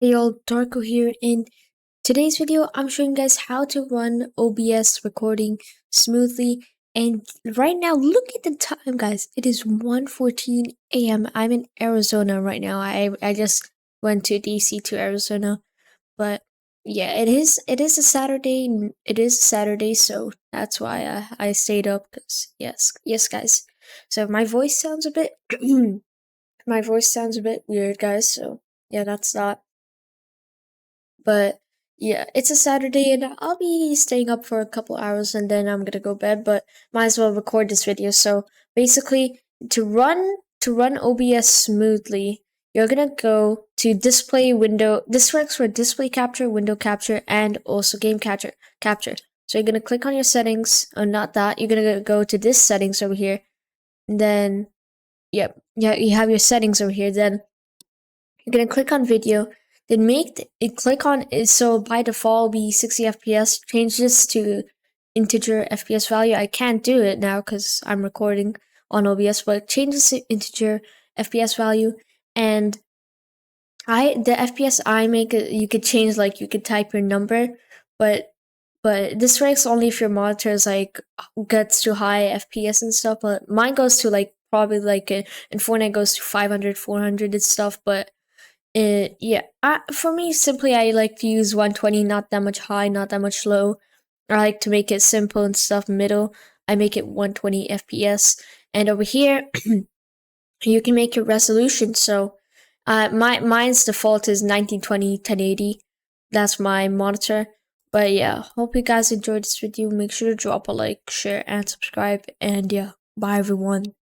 Hey y'all, Darko here. In today's video, I'm showing you guys how to run OBS recording smoothly. And right now, look at the time, guys. It is 1:14 a.m. I'm in Arizona right now. I just went to DC to Arizona, but yeah, it is a Saturday. It is Saturday, so that's why I stayed up. Cause yes, guys. So my voice sounds a bit my voice sounds a bit weird, guys. So yeah, that's that. But yeah, it's a Saturday and I'll be staying up for a couple hours and then I'm gonna go bed, but might as well record this video. So basically to run OBS smoothly, you're gonna go to display window. This works for display capture, window capture, and also game capture. So you're gonna click on your settings, or not that, you're gonna go to this settings over here, and then yep, yeah, you have your settings over here, then you're gonna click on video, then it click on it. So by default, be 60 FPS. Change this to integer FPS value. I can't do it now because I'm recording on OBS, but change this to integer FPS value. And the FPS I make, you could change, like you could type your number, but this works only if your monitor is like gets to high FPS and stuff. But mine goes to like probably like in Fortnite goes to 500, 400 and stuff. But yeah, for me, simply I like to use 120, not that much high, not that much low. I like to make it simple and stuff middle. I make it 120 FPS, and over here you can make your resolution. So, mine's default is 1920 1080. That's my monitor. But yeah, hope you guys enjoyed this video. Make sure to drop a like, share, and subscribe. And yeah, bye everyone.